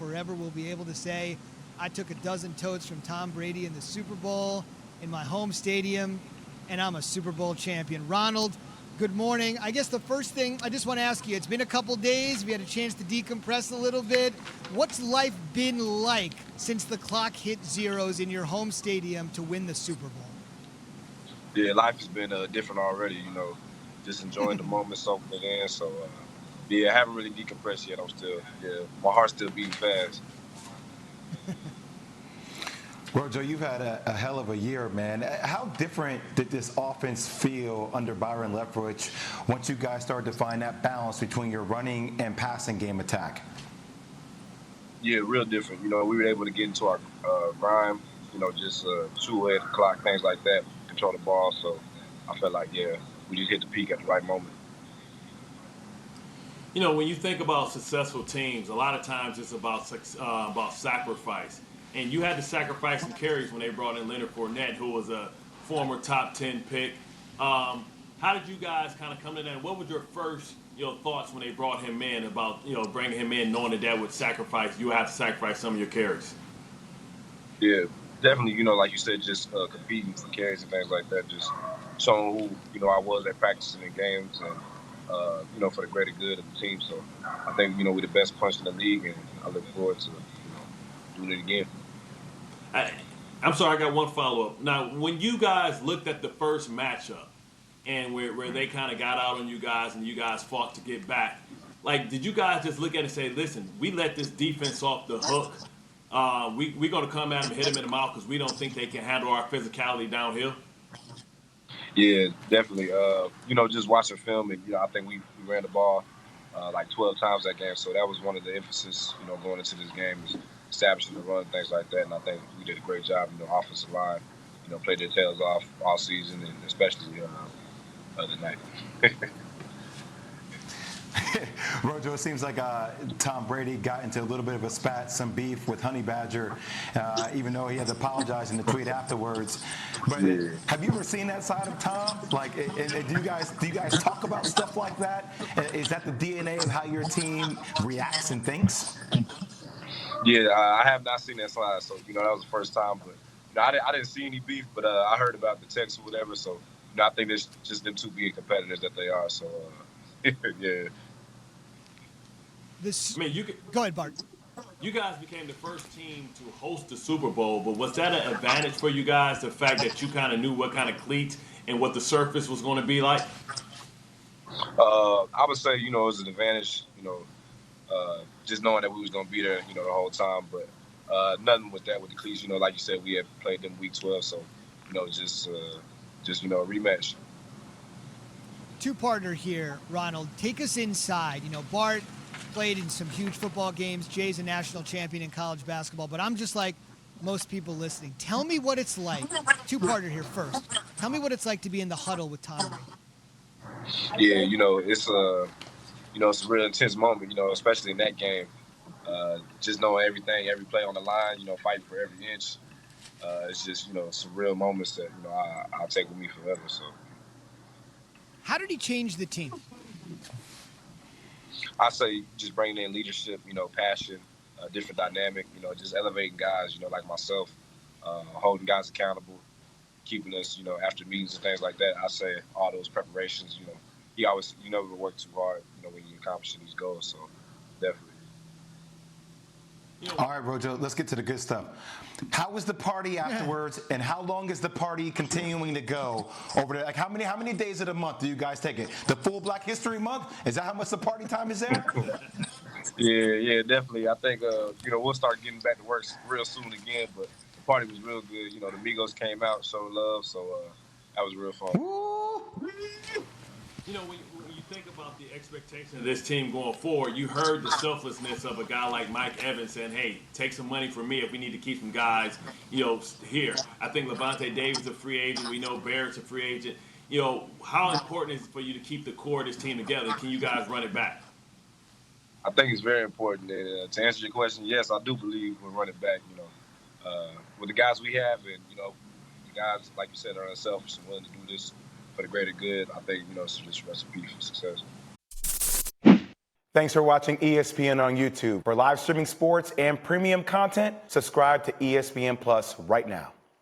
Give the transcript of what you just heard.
forever will be able to say, I took a dozen totes from Tom Brady in the Super Bowl in my home stadium, and I'm a Super Bowl champion. Ronald, good morning. I guess the first thing I just want to ask you, it's been a couple days. We had a chance to decompress a little bit. What's life been like since the clock hit zeros in your home stadium to win the Super Bowl? Yeah, life has been different already, just enjoying the moment, soaking it in. So, I haven't really decompressed yet. My heart's still beating fast. Rojo, you've had a hell of a year, man. How different did this offense feel under Byron Leftwich once you guys started to find that balance between your running and passing game attack? Yeah, real different. We were able to get into our grind, just chew away at the clock, things like that, control the ball. So I felt like, we just hit the peak at the right moment. When you think about successful teams, a lot of times it's about sacrifice. And you had to sacrifice some carries when they brought in Leonard Fournette, who was a former top 10 pick. How did you guys kind of come to that? What was your first thoughts when they brought him in about bringing him in, knowing that would sacrifice, you have to sacrifice some of your carries? Yeah, definitely. Like you said, just competing for carries and things like that, just showing who I was at practicing in games and for the greater good of the team. So I think we're the best punch in the league, and I look forward to doing it again. I'm sorry, I got one follow-up. Now, when you guys looked at the first matchup and where they kind of got out on you guys and you guys fought to get back, did you guys just look at it and say, listen, we let this defense off the hook. We're going to come at them and hit them in the mouth because we don't think they can handle our physicality downhill? Yeah, definitely. Just watching film, and I think we ran the ball 12 times that game. So that was one of the emphasis, going into this game is establishing the run, things like that. And I think we did a great job. Offensive line, played their tails off all season, and especially the other night. Rojo, it seems like Tom Brady got into a little bit of a spat, some beef with Honey Badger, even though he had to apologize in the tweet afterwards. But have you ever seen that side of Tom? Do you guys talk about stuff like that? Is that the DNA of how your team reacts and thinks? Yeah, I have not seen that side, so that was the first time. But I didn't see any beef, but I heard about the text or whatever. So I think it's just them two being competitors that they are. So yeah. Go ahead, Bart. You guys became the first team to host the Super Bowl, but was that an advantage for you guys, the fact that you kind of knew what kind of cleats and what the surface was going to be like? I would say, it was an advantage, just knowing that we was going to be there, the whole time. But nothing with that with the cleats. Like you said, we had played them week 12, so, just a rematch. Two-parter here, Ronald. Take us inside. Bart played in some huge football games. Jay's a national champion in college basketball. But I'm just like most people listening. Tell me what it's like. Two-parter here first. Tell me what it's like to be in the huddle with Tom Brady. Yeah, it's it's a real intense moment, especially in that game. Just knowing everything, every play on the line, fighting for every inch. It's just, some real moments that, I'll take with me forever. So. How did he change the team? I say just bringing in leadership, passion, different dynamic, just elevating guys, like myself, holding guys accountable, keeping us, after meetings and things like that. I say all those preparations, you never work too hard, when you're accomplishing these goals. So definitely. All right, Rojo, let's get to the good stuff. How was the party afterwards, and how long is the party continuing to go over there? How many days of the month do you guys take it? The full Black History Month? Is that how much the party time is there? Yeah, definitely. I think, we'll start getting back to work real soon again, but the party was real good. The Migos came out, showed love, so that was real fun. Woo! When you think about the expectation of this team going forward, you heard the selflessness of a guy like Mike Evans saying, hey, take some money from me if we need to keep some guys, here. I think Levante Davis is a free agent. We know Barrett's a free agent. How important is it for you to keep the core of this team together? Can you guys run it back? I think it's very important. To answer your question, yes, I do believe we'll run it back, with the guys we have and, the guys, like you said, are unselfish and willing to do this for the greater good. I think, it's just a recipe for success. Thanks for watching ESPN on YouTube. For live streaming sports and premium content, subscribe to ESPN Plus right now.